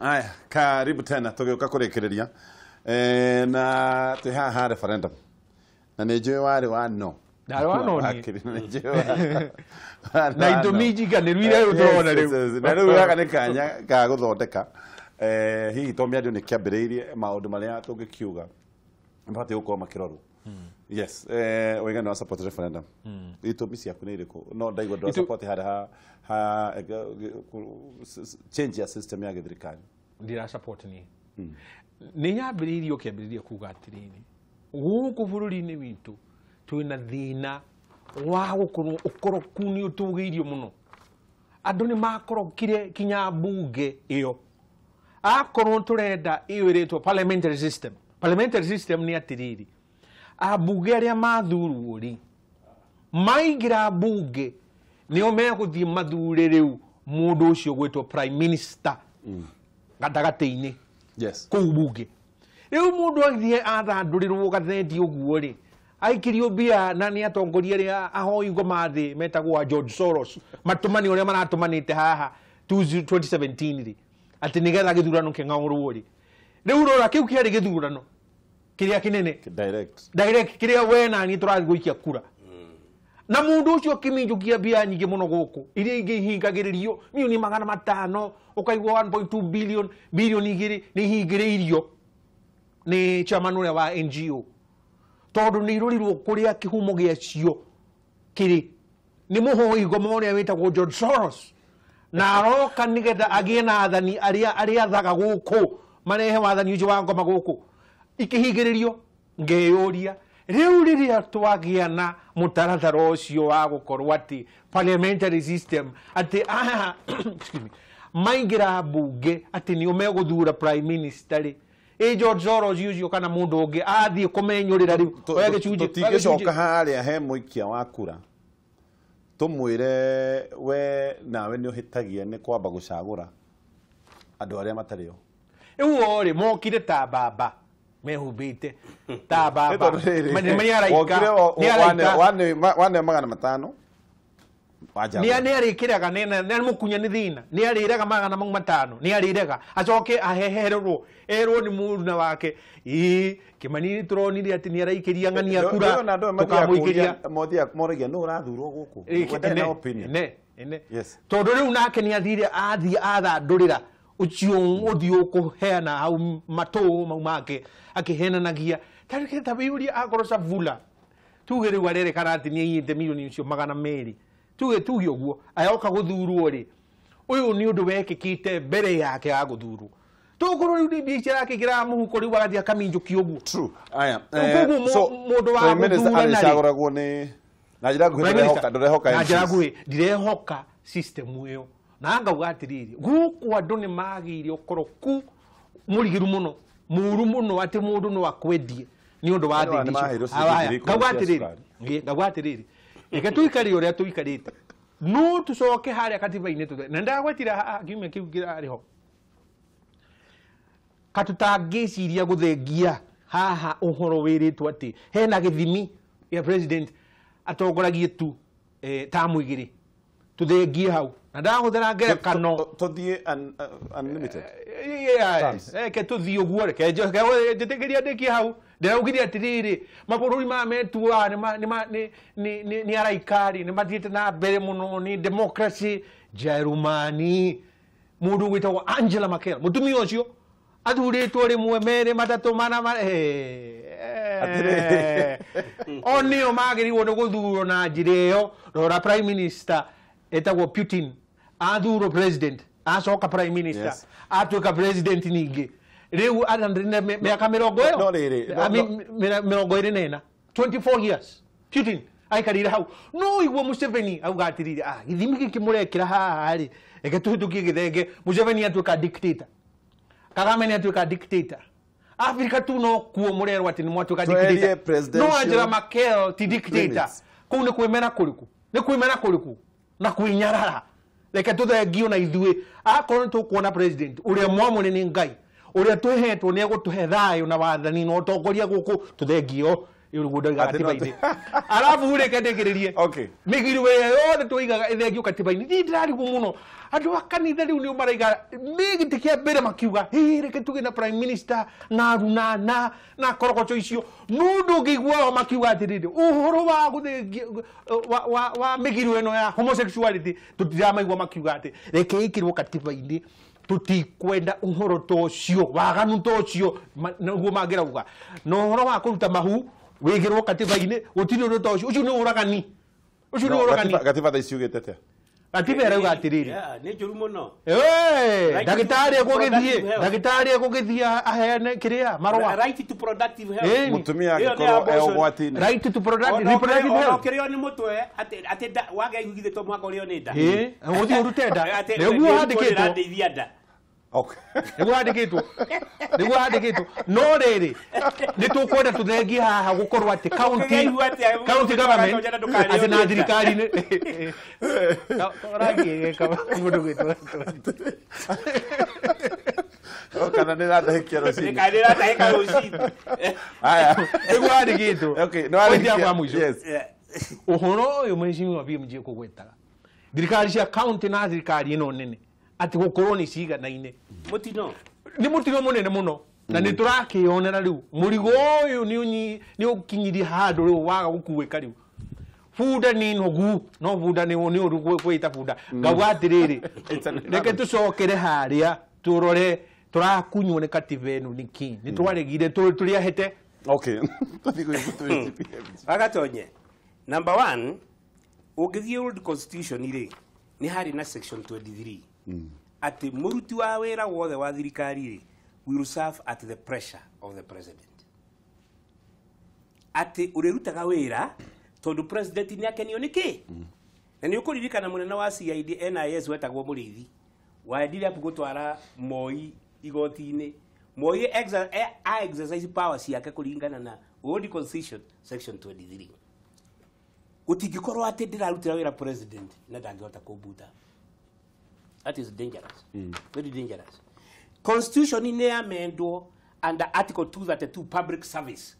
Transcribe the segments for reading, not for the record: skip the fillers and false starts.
Aya, karibu tena tugeuka kurekereria na tuhaha referendum. Na nijue wari wa no. Ndari wa no ni. Na itomiji kanirwire utorona riu. Na riu yaka ni kanya ga guthondeka. Hihi tomia ndio ni kiambiriirie maundu maria tungikiuga. Mbati uko makirorwo. Yes, we're going to support the referendum. Itumi ciaku ni iriku? No ndaigwa ndo support ha change ya system ya githirikari. Ndira support ni. Ni nyambiriirio kiambiriirie kuga atiriri. Guku bururi-ini witu twina thina wa gukorwo ukoroku ni utugiirio muno. Andu ni makorokire kinya bunge iyo. Akorwo turenda iyo iretwo parliamentary system. Parliamentary system ni atiriri. Abunge aria mathurwo ri maingira bunge nio meguthie mathure riu mundu ucio gwitwo prime minister gatagati-ini yes ku bunge riu mundu athie athandurirwo gathendi uguo ri aikirio bia na ni atongoria ria ahoi ngoma thi metagwo George Soros matumani uria maratumanite haha 2017 ri ati nigetha githurano king'aurwo ri riu rora kiu kiari githurano kiria kinene direct kiria we na ni turathi guikia kura na mundu ucio kiminjukia bia nyingi muno guku iria ingi hingagiririo milioni 500 ukaigwa 1.2 billion igiri ni hingiririo ni chairman wa NGO tondu ni irurirwo kuria kihumo giacio kiri ni muhoi ngoma uria witagwo George Soros na aroka nigetha agie na athani aria thaga guku marehe wathani ucio wa ngoma guku ikihigiririo ngeyuria riu riria twagia na mutaratara ucio wa gukorwo ati parliamentary system ati excuse me maingira bunge ati ni umeguthura prime minister George Soros ucio kana mundu ungi athie kumenyurira riu oya gicunje tigicoka haria he muikia wa kura tumwire we nawe ni uhitagia ni kwamba gucagura andu aria matario riu ori mokire ta baba mehubite ta baba mani araika wane magana matano ni arikiraga ni mukunya ni thina ni ariraga magana matano ni ariraga acoke ahehererwo erwo ni muruna wake Kimani turonire ati ni araikiria ng'ania kura tukamuikiria moragia no urathurwo guku wenda opinion ne yes tondu riu nake ni athire athandurira ucio uthio kuheana au mato maumake akihenanagia tarike tabiuria agorosa vula tuge riu arere karati ni yite milioni cio 200 tuge uguo ayoka guthurwo ri uyu ni undu wekikite mbere yake aguthurwo tuguru riu bichara yake gira muhuko riu agathia kaminjuki uguo true aya so mundu wa guthurwo na agoragwo ni na njira nguhe ndirehoka system iyo na ngauga atiriri guku andu ni magire ukoroku murigiru muno muru muno ati mundu no akwendie ni undu wa thindi ngauga atiriri eke tuikari uria tuikarite no tucoke haria katiba-ini tuthe na ndagwetira kiume kiu kirariho katutangiciria guthengia haha uhoro wiritwo ati hena githimi ya president atongoragie tu tamu igiri tuthengie hau na ndahuthira ngerekano tuthie unlimited ke tuthie uguo ke njitigiria ndiki hau ndiraugiria atiriri mabururi ma metua ni araikari ni mathiite na mbere muno ni democracy Germany mundu gwitagwo Angela Merkel mutumia ucio athuritwo rimwe mere matatu mana onio magiriwo ni guthurwo na njira iyo rora prime minister etagwo Putin athuro president acoka prime minister atuika president ningi riu arandrine miaka 20 no riri 24 years Putin aikarire hau no igwo Museveni auga atirire githimi giki murekira haha ri eke tuhitukie githenge Museveni atuika dictator Kameme atuika dictator Afrika tu no kuo murerwa ati ni mwatuika dictator no Angela Merkel ti dictator ku ni kwimera kuriku na kuinyarara leke tuthengio na ithue akorwo tukuona president uria mwamune ni ngai uria tuhetwo ni egutuhe thayo na wathani no tongoria guku tuthengio yule gudaga katiba-ini alafu ule kadegererie okay migirwe yothe tuigaga ithengio katiba-ini ni ndirari muno andu akanitha riu ni maraiga migitikia mbere makiuga reke tuge na prime minister na runa na korogocho icio nundu ngigwa makiuga atiriri uhoro wa guthengia wa migirwe no ya homosexuality tutiramaigwa makiuga ati reke ikirwo katiba-ini tutikwenda uhoro tocio waganu tocio naguo mangirauga no uhoro wa kuruta mahu wigirwo katiba-ini utiri undu tocio ucio ni uragani katiba thaiciugite atia katiba erauga atiriri ni njuru muno ndagitari egugithie aheane kiria marwa right to productive health mutumia agikorwo eugwati-ini right to reproductive health kirio ni mutwe ati wage igithitwo mwaka urio ni nda uthi urute nda niguo handikitwo okay niguo handikitwo no riri ni tukwenda tuthengie haha gukorwo ati county government ati na thirikari ni rangi kama mundu gwitwo kana ni radahikia rocini aya niguo handikitwo okay no handikitwo yes uhoro uyu mheshimiwa BMJ kugwetaga thirikari cia county na thirikari ino nene ati gukorwo ni ciganaine ni mutino munene muno na ni turakionera riu murigo uyu ni ukinyirie handu riu waga gukuwika riu fuda ni nogu no fuda ni uru gwita fuda ngauga atiriri reke tucokere haria turore turakunywo ni kativenu niki ni twaregire turiahete okay agatonye number 1 ugithie old constitution ire ni hari na section 23 ati muruti wa wera wothe wa thirikari will serve at the pressure of the president ati urerutaga wera tondu president ni akenio niki na ni ukuririkana munene wa CID NIS wetagwo murithi waendire apu gutwara Moi igoti-ini Moi exercise power ciake kuringana na old constitution section 23 utingikorwo ati ndirarutira wera president na ndangihota kubuta. That is dangerous. Very dangerous. Constitution in amendment under Article 232 public service.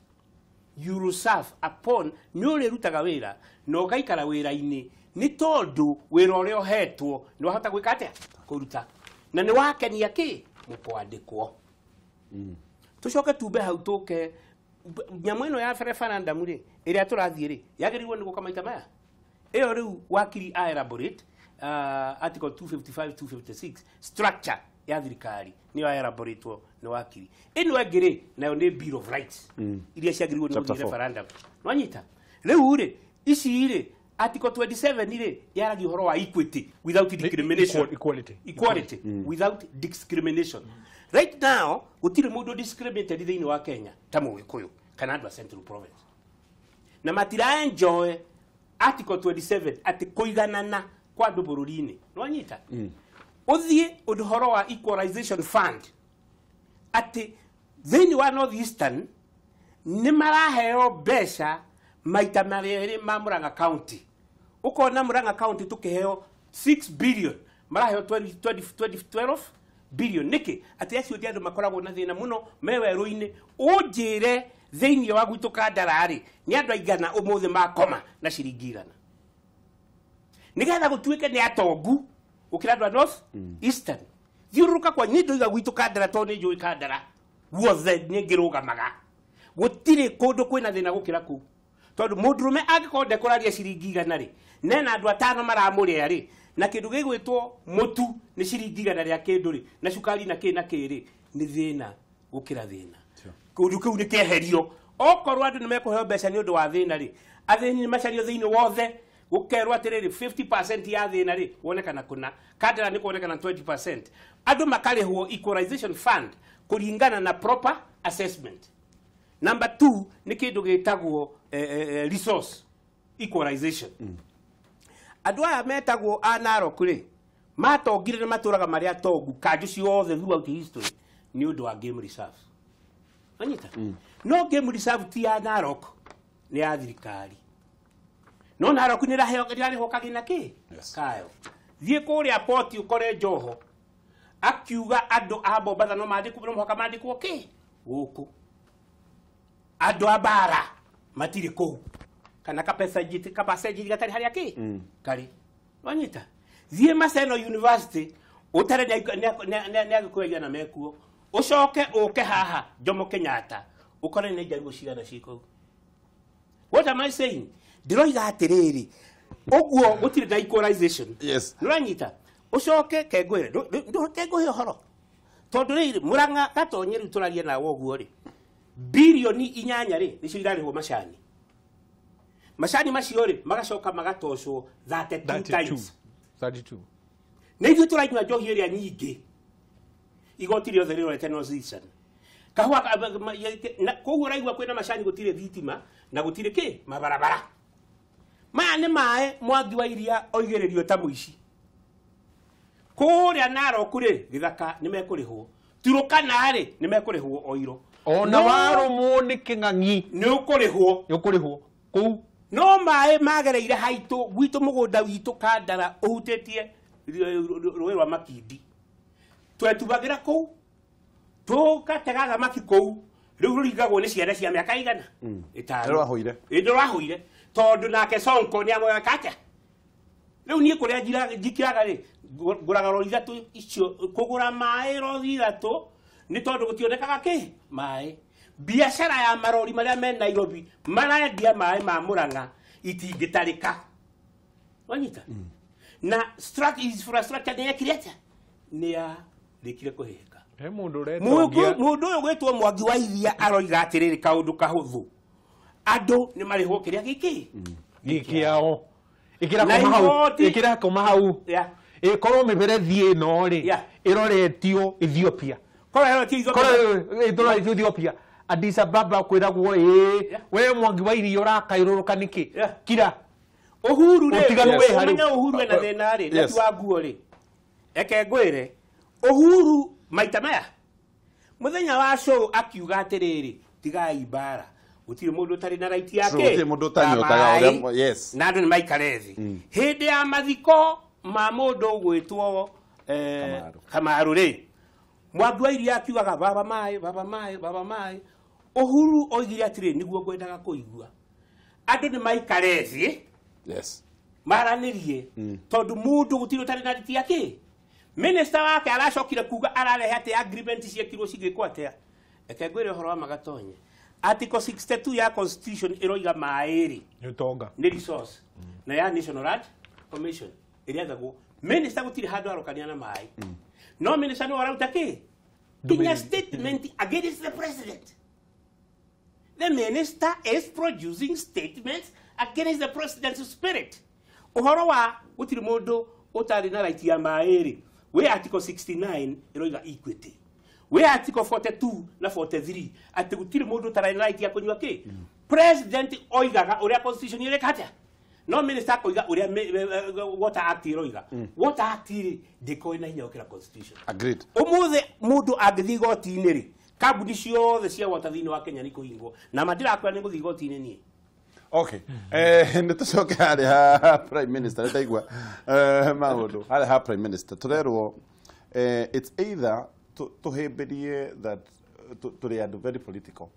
You will serve upon nyore rutaga wera no gaikara wera-ini ni tondu wera uria uhetwo ni wahota gwika atia kuruta na ni wakenia ki mukwandikwo. Tucoke tumbe hau tuke nyamu ino ya referendum ri iria turathie ri yagirirwo ni gukamaita maya iyo riu wakiri a elaborate article 255 256 structure ya thirikari niyo elaboratwo ni wakiri ino egire nayo ni bill of rights iria ciagiriwo ni referendum nwanyita riu ri ici ri article 27 ri yaragi horo wa equity without discrimination equality without discrimination. Right now utire mundu discriminated thiini wa Kenya ta Mugikuyu kana andu a Central Province na matira enjoy article 27 ati kuiganana kwa andu bururi-ini nwanyita uthie udhoro wa equalization fund ati thiini wa North Eastern ni maraheo besha maita mareri ma Murang'a County ukona Murang'a County tukiheo 6 billion maraheo 2012 billion niki ati acio ndi andu makoragwo na thina muno meweru-ini unjire thiini wa gwitu kandarari ni andu aigana umuthi makoma na ciringi igana nigetha gutuike ni atongu ukira andu a North Eastern thiuruka kwa nyindo iga gwitu kandara to ni njui kandara wothe ni ngirugamaga gutire kundu kwina thina gukira ku tondu mundurume angikonde kuraria ciringi igana ri nena andu atano maramuria ri na kindu gigwitwo mutu ni ciringi igana ria kindu ri na cukari na kiri ni thina gukira thina kundu kiu ni keherio okorwo andu ni mekuheo mbeca ni undu wa thina ri athini ni macario thiini wothe gukerwo atiriri 50% ya thina ri wonekana kuna kadra ni kuonekana 20% andu makarihwo equalization fund kuringana na proper assessment. Number 2 ni kindu gitagwo resource equalization. Andu aya metagwo Narok ri matongire ni maturaga maria atongu kanju ciothe throughout history ni undu wa game reserve. Anyita no game reserve ti ya Narok ni ya thirikari no Narok ni raheo kagina ki kayo thie kuria poti ukore Njoho akiuga andu a Mombasa no mandikwo no muhaka mandikwo ki guku andu a bara matire kou kana kapasejiti gatari haria ki kari wanyita zie Maseno University utare ne agikuya na mekuo ucoke uke haha Jomo Kenyatta ukore ne jaruo cigana ciko. What am I saying? Ndiroiga atiriri uguo gutire na equalization. Yes. Nuranyita ucoke kengwire ndu kengwe horo tondu riri Murang'a gatonye ri turarie na woguo ri bilioni 8 ri nicio irarihwo macani macio ri magacoka magatocwo 32 times 32 na ithuĩ tũranyua njohi ĩrĩa nyingĩ igoti rĩothe rĩrorete no season kahua koguo ũraigua kwĩna macani gũtirĩ thitima na gũtirĩ kĩ mabarabara maya nĩ maĩ Mwangi wa Iria oigĩrĩrio ta mũici kũrĩa Narok rĩ Gĩthaka nĩ mekũrĩhwo Turukana rĩ nĩ mekũrĩhwo Oiro ona warũmwo nĩ kĩng'ang'i nĩ ũkũrĩhwo kũu no maĩ magereire haitũ gwitũ mũgũnda witũ Kandara ũhutĩtie rũĩ rwa Makindi twetubagĩra kũu tũgatega thamaki kũu rĩu rũringagwo nĩ ciana cia mĩaka igana rwahũire tondũ nake Sonko nĩ amoya kata rĩu niĩ kũrĩa njikiraga rĩ ngũraga rori ithatũ icio kũgũra maĩ rori ithatũ nĩ tondũ gũtionekaga kĩ maĩ biashara ya marori marĩa me Nairobi marendia maĩ ma Murang'a itingĩtarĩka wanyita na infrastructure nĩ yakirete nĩ yarĩkire kũhĩka mũndũ ũyũ gwĩtwo Mwangi wa Iria aroiga atĩrĩrĩ kaũndũ kahũthũ andũ nĩ marĩhwo kĩrĩa gĩkĩ gĩkĩao ĩkĩra koma hau ĩkorwo mĩberethi ĩno rĩ ĩroretio Ethiopia Ethiopia Addis Ababa kwĩragwo we Mwangi wa Iria ũrakairũrũka nĩkĩ kira Uhuru rĩ umenya Uhuru ena thĩna rĩ na tiwa nguo rĩ eke ngwĩre Uhuru maita maya mũthenya wa show akiuga atĩrĩrĩ tigai mbara gũtirĩ mũndũ ũtarĩ na right yake gũtirĩ mũndũ ũtanyotaga ũrĩa yes na andũ nĩ maikare thĩ hĩndĩ ya mathiko ma mũndũ gwĩtwo Kamaru rĩ Mwangi wa Iria akiugaga baba maĩ Uhuru oigire atĩrĩ nĩguo ngwendaga kũigua andũ nĩ maikare thĩ yes maranĩrie tondũ mũndũ gũtirĩ ũtarĩ na right yake minister wake aracokire kuga ararehe atĩ agreement ciekirwo cigĩkwo atĩa eke ngwĩre ũhoro wa magatonye article 62 ya constitution ĩroiga maĩ rĩ nĩ resource na ya National Land Commission ĩrĩathagwo minister gũtirĩ handũ arokania na maĩ no minister nĩ warauta kĩ kinya statement against the president. The minister is producing statements against the president's spirit. Uhoro wa gutiri mundu utari na right ya maĩrĩ we article 69 iroiga equity we article 42 na 43 ati gutiri mundu utari na right ya kunywa ki president oigaga uria constitution irekata no minister koiga uria water act iroiga water act ndiko ina hinya ukira constitution agreed umuthe mundu angĩthiĩ igoti-inĩ rĩ kambuni ciothe cia water thĩinĩ wa Kenya nĩ kũhingwo na mandirakwĩra nĩ gũthiĩ igoti-inĩ niĩ. Okay. Nitucoke harĩa prime minister ndaigua maũndũ harĩa prime minister turerwo it's either tuhĩmbĩrie that tũrĩ andũ very political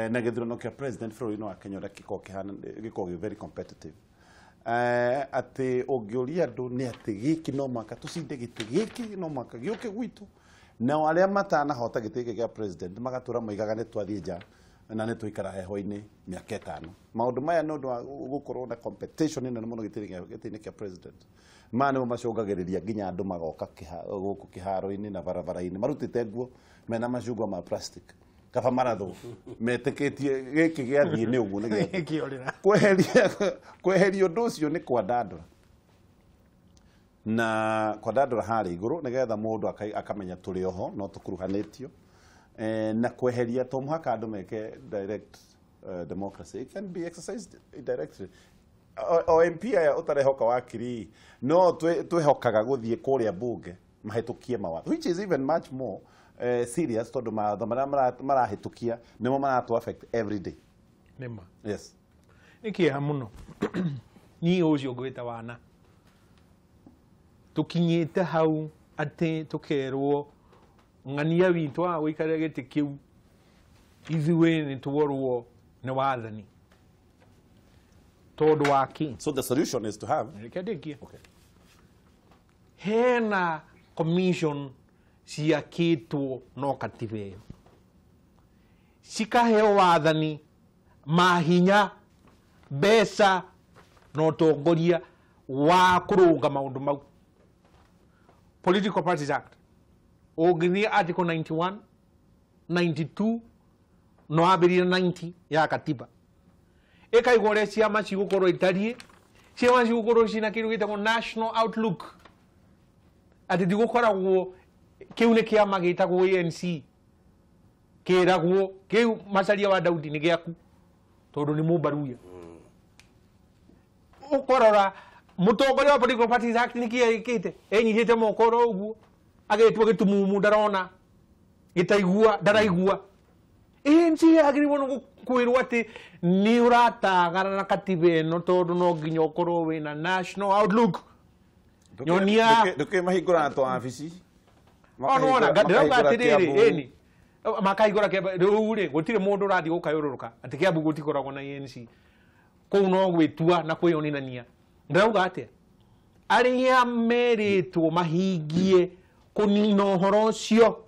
na gĩthurano kĩa president bũrũri-inĩ wa Kenya gĩkoragwo very competitive atĩ ũngĩũria andũ nĩ atĩ gĩkĩ no mũhaka tũcinde gĩtĩ gĩkĩ no mũhaka gĩũke gwitũ nao arĩa matanahota gĩtĩ gĩkĩ gĩa president magatũra moigaga nĩ twathiĩ nja na nĩ tũikara heho-inĩ mĩaka 5 maũndũ maya nĩ ũndũ wa gũkorwo na competition nene mũno gĩtĩ-inĩ kĩa president maya nĩmo macũngagĩrĩria nginya andũ magoka gũkũ kĩharo-inĩ na barabara-inĩ marutĩte nguo mena macungwa ma plastic kaba marathũ metĩkĩtie gĩkĩ gĩathiĩ nĩ ũguo nĩ kweheria ũndũ ũcio nĩ kwandandũra na kwandandũra harĩa igũrũ nĩgetha mũndũ akamenya tũrĩ oho no tũkuruhanĩtio na kweheria to mũhaka andũ meke direct democracy it can be exercised directly o MP aya ũtarehoka wakiri no twĩhokaga gũthiĩ kũrĩa bunge mahĩtũkie mawatho which is even much more serious tondũ mawatho marĩa marahĩtũkia nĩmo maratũ affect every day nĩma yes nĩ kĩeha mũno niĩ ũcio ngwĩta wana tũkinyĩte hau atĩ tũkerwo ng'ania witũ wa gũikarĩra gĩtĩ kĩu ithuĩ nĩ tuorwo nĩ wathani todo waki. So the solution is to have. Okay. Hena commission cia kitu no kativeo. Sikaheo wathani mahinya besa no tongoria wa kurunga maundu mau. Political Parties Act. Ogini article 91, 92, no abiri 90 ya katiba. Eka igore ciama cigukoro itarie, ciama cigukoro cina kindu gitagwo national outlook. Ati digukoragwo kiu ni kiama gitagwo ANC. Kiragwo kiu macaria wa Daudi ni giaku. Tondu ni mubaruya. Ukorora mutongoria wa Political Parties Act ni kiekite enyihite mokoro uguo agetwo gitumumu ndarona gitaigua ndaraigua ANC agirwo no kwirwo ati ni uratagara na katiba ino tondu no nginya ukorwo wina national outlook nyonia nduke mahingura na to afisi ona ndirauga atiriri eni makaigura ke riu ri gutire mundu urathi gukayururuka ati kiambu gutikoragwo na ANC kou no gwitua na kwiyonania ndauga atia aria meritwo mahingie kunina uhoro ucio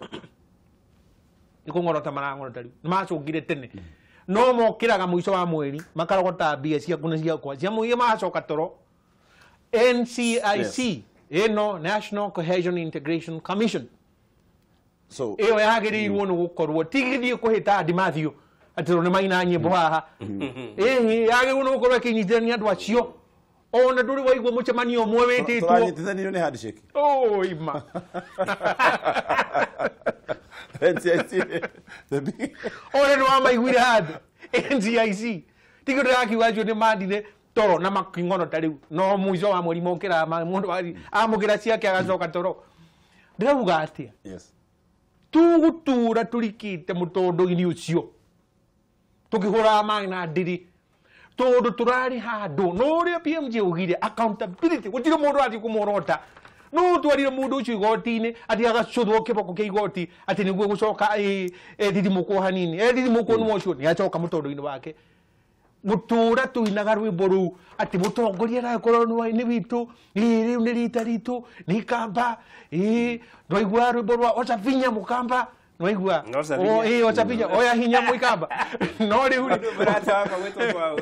ikungorota marangorota riu nimacungire tene no mokiraga muico wa mweri makarogota mbia cia kuna cia kwa cia muiye macoka toro NCIC ino National Cohesion Integration Commission so iyo yagirirwo ni gukorwo tigithie kuhita Dimathio atiro ni maina nyimbo haha yagirirwo ni gukorwo kinyitithania andu acio ona nduri waigwo mucemanio mwe wititwo turanyitithanio ni handshake ima NCIC ona ndo amaiguire handu NCIC tigindo yakiuga cio ni mandire toro na makingono tariu no muico wa mweri mokira mundu amukira ciake agacoka toro ndirauga atia yes tugutura turikite mutondogini ucio tukihura magna ndiri tondu turari handu no ria PMJ ugire accountability gutire mundu ati kumorota no twarire mundu ucio igoti-ini ati agacuthwo kiboko kia igoti ati niguo gucoka Nditimuko hanini Nditimuko ni ucio ni acoka mutondo-ini wake gutura tuinaga rwimbo ru ati mutongoria na koronu ni witu riu ni rita ritu ni kamba ndoigua rwimbo rwa ocavinya mukamba noigua ocavinya oya hinya muikamba no riu brata wako wetu kwao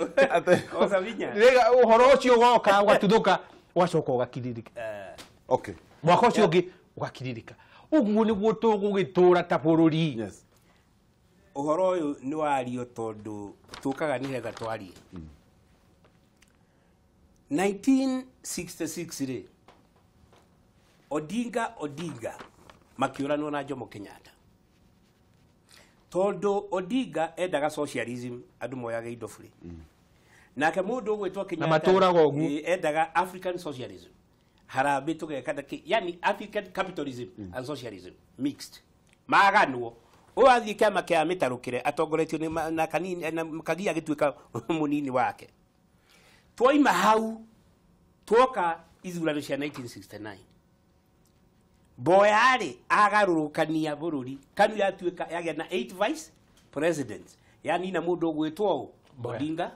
ocavinya rega uhoro ucio goka ugatuthuka ugacoka ugakiririka okay mwaka ucio ungi ugakiririka uguo niguo tugugitura ta bururi yes uhoro uyu ni wario tondu tukaga ni hetha twarie 1966 ri Odinga makiuranwo na Jomo Kenyatta tondu Odinga endaga socialism andu moyaga indo free nake mundu ugwitwo Kenyatta na maturaga uguo endaga African socialism harambe tugekada yani African capitalism and socialism mixed maganwo oathi kama kia mitarukire atongoretio ni na kanini na kagia gituika munini wake twaima hau twoka ithurano cia 1969 boyari agarurukania bururi kanu yatuika yagia na 8 vice presidents yani na mundu gwitwo Odinga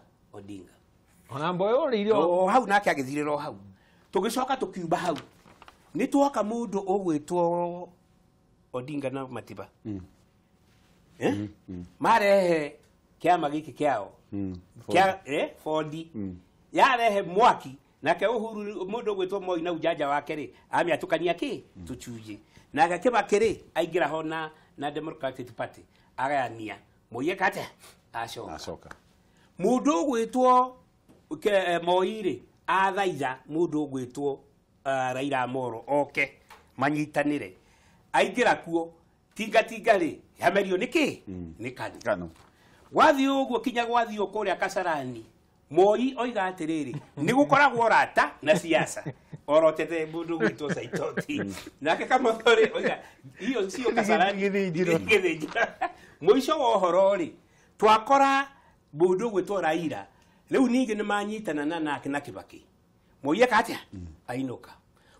ona mboyo ririo hau nake agithiriro hau tugicoka tukiuba hau ni twoka mundu ogwitwo Odinga na Matiba marehe kiama giki kiao kia fondi yarehe mwaki nake Uhuru mundu gwitwo Moi na ujaja wake ri amiatukania ki tuchuje nake kibakiri aingira hona na Democratic Party agayania Moi kate acoka mundu gwitwo Moi ri athaiza mundu gwitwo Raila Amolo oke manyitanire aingira kuo tinga ri yamerio niki ni kanu wathi uguo kinya gwathi ukuria Kasarani Moi oiga atiriri ni gukoragwo rata na siasa orotete mundu gwitwo Saitoti nake kama thori oiga iyo sio Kasarani githijira muico wa uhoro ri twakora mundu gwitwo Raila riu ningi ni manyitana nake na Kibaki Moi akatia ainuka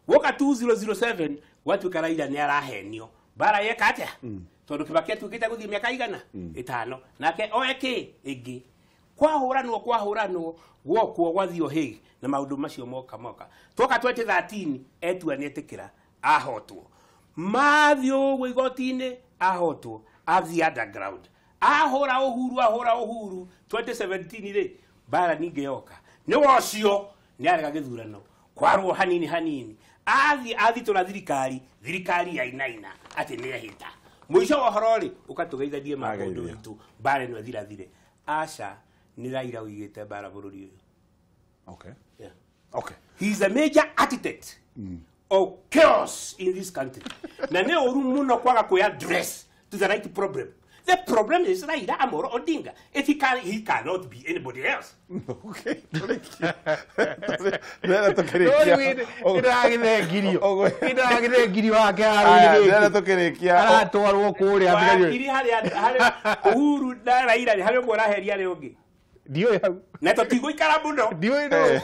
woka 2007 watu Raila ni arahenio bara yeka atia tondu Kibaki atukite guthie miaka igana 5 nake oeke igi kwahuranwo gwokwo gwathio Hague na maundu macio moka twoka 2013 etua nietikira ahotwo mathio gwigotine ahotwo athi underground ahora uhuru 2017 ri bara ninge yoka ni wocio ni arega githurano kwarwo hanini athi tuna thirikari ya inaina ati ni hita muico wa horori ukatugeithathie maundu witu bara no thirathire aca ni Raila uigite bara bururi uyu. Okay. Yeah. Okay. He's a major architect of chaos in this country. Na ne oru muno kwaga ku address to the right problem. The problem is Raila Amolo Odinga. If he cannot be anybody else. Okay. Uhuru na Raila hari mo raheria ri ungi. Dio ya. Na to tigo ikara muno. Dio ino.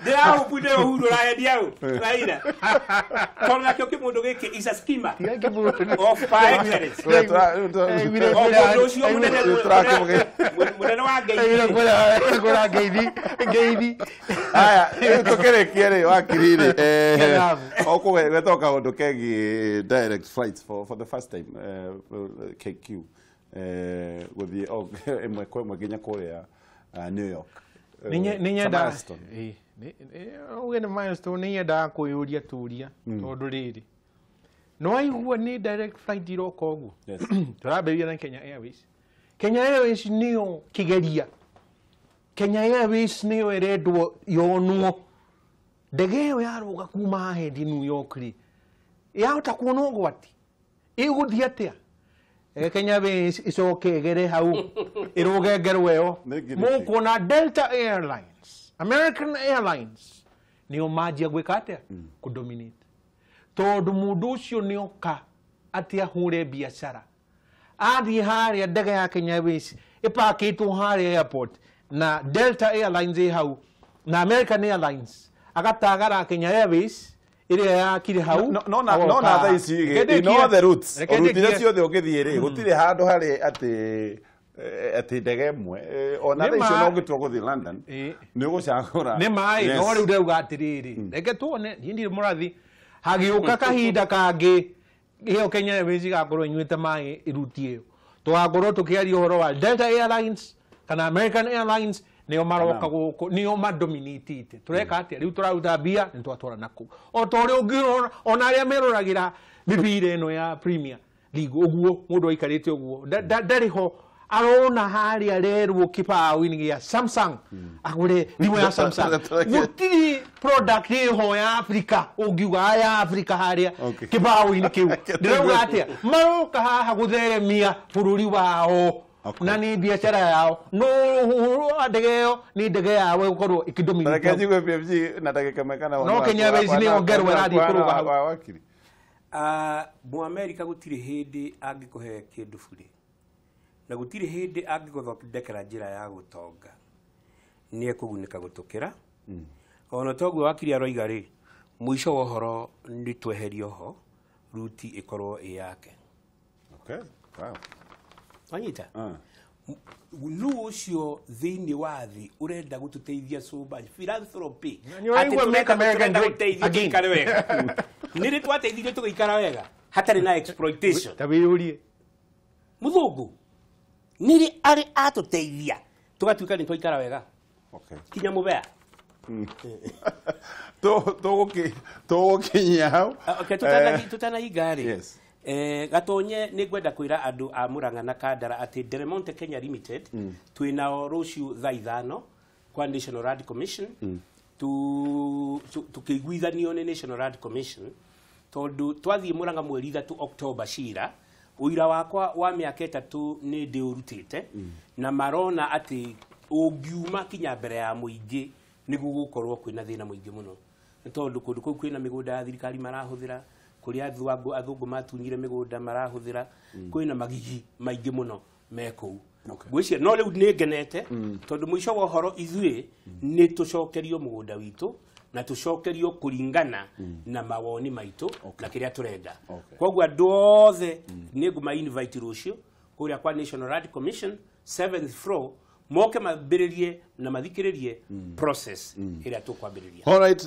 Dia upude Uhuru raheria u. Raila. Kona kyo kimundu giki is a schema. Of fire excellence. Munene wa Geidi. Aya, tukerekia ri wakirire. Okwe getoka undu kegi direct flights for the first time KQ. With the emwe Kenya Korea New York. Ninya da. Milestone ninya da kuyuria turia tondu riri. No aigua ni direct flight iroko ugu. Yes. Turaberia na Kenya Airways. Kenya Airways niyo kigeria. Kenya Airways niyo eredwo yonuo. Ndege yo yaruga kuma hahendi New York ri. Yahota kuona gwati. Iguthia atia. Kenya Airways icoke gere hau irugengerwe yo. Mukona Delta Airlines, American Airlines niyo majia gwika atia kudominate. Tondu mundu ucio nioka atia hure biashara. Athi haria ndege ya Kenya Airways ipakitwo haria airport na Delta Airlines hau na American Airlines agatagara Kenya Airways iria ya kire hau no na tha ici in all the routes rutire ciothe ukithie ri gutire handu hari ati ndege mwe ona tha icio no ngitwo guthi London ni gucagura ni mai no riu ndauga atiriri reke tuone hindi murathi hagiuka kahinda kangi iyo Kenya Airways igakorwo inyuite mai irutie twakorwo tukiaria uhoro wa Delta Airlines kana American Airlines niyo maroka guku niyo madominatite tureka atia riu turaruta bia ni twatwara naku o tori ungiro ona aria meruragira mibire eno ya Premier League uguo mundu aikarite uguo ndariho arona haria rerwo kibao-ini ya Samsung agure thimo ya Samsung gutiri product iho ya Africa ungiuga ya Africa haria kibao-ini kiu ndirauga atia maroka haha gutheremia bururi wao na ni biashara yao no ndegeo ni ndege yawe gukorwo ikidominate reke jigwe PFG na ndagika mekana no Kenya Airways ni ongerwe radi kuruga wakiri mu America gutire hindi angikuhe kindu buri na gutire hindi angiguthondekera njira ya gutonga ni ekugunika gutukira ona toguo wakiri aroiga ri muico wa horo ni tweherio ho ruti ikorwo yake. Okay, wow. Anyita nu ucio thiini wa thi urenda gututeithia so much philanthropy ati make American great again kare wega niri twateithire tugiikara wega hatari na exploitation tabiurie muthungu niri ari atuteithia tugatuika ni twaikara wega. Okay, kinya mubea to kinya hau. Okay, tutana igari. Yes. Gatonye ni gwenda kwira andu a Murang'a na Kandara ati Delmonte Kenya Limited twina ruciu thaa 5 kwa National Land Commission tukiguithanio ni National Land Commission tondu twathie Murang'a mweri 3 October cira uira wakwa wa miaka 3 ni ndiurutite na marona ati ungiuma kinya mbere ya muingi ni gugukorwo kwina thina muingi muno tondu kundu kuu kwina migunda ya thirikari marahuthira kuri athungu matunyire migunda marahuthira kwina magigi maingi muno meko gwiciria no riu ni ngenete tondu muico wa horo ithui ni tucokerio mugunda witu na tucokerio kuringana na mawoni maitu na kiria turenda koguo andu othe ni nguma invite rucio kuria kwa National Land Commission 7th floor moke mambĩrĩrie na mathikĩrĩrie process ĩrĩa tũkwambĩrĩria. All right,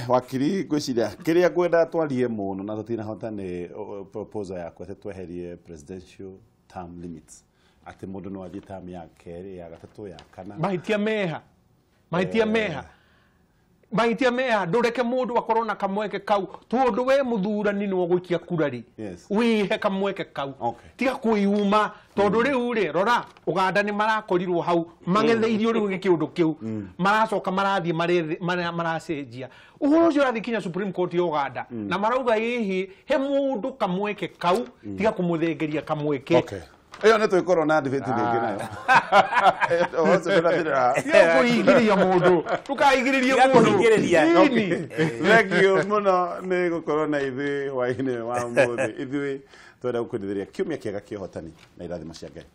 wakiri gwĩciria kĩrĩa ngwenda twarie mũno na tũtinahota nĩ proposal yakwa atĩ tweherie presidential term limits, atĩ mũndũ no athiĩ term ya kerĩ, ya gatatũ, ya kana. Mahĩtia meha ndũreke mũndũ akorwo na kamweke kau tondũ we mũthurani nĩ ũgũikia kura rĩ, wihe kamweke kau, tiga kwĩyuma tondũ rĩu rĩ rora Uganda nĩ marakorirwo hau mageithĩirio rĩu kĩũndũ kĩu maracoka marathiĩ maracenjia ũhoro ũcio ũrathiĩ kinya Supreme Court ya Uganda na marauga hihi he mũndũ kamweke kau tiga kũmũthengeria kamweke. Eyo nĩ twĩkorwo na debate rĩngĩ nayo. Kũigĩrĩria mũndũ ndũkaigĩrĩrie mũndũ. Thank you mũno nĩ gũkorwo na ithuĩ hwaĩ-inĩ wa ũmũthĩ. Ithuĩ twenda gũkwendithĩria kiumia kĩega kĩa ũhotani na irathimo cia Ngai.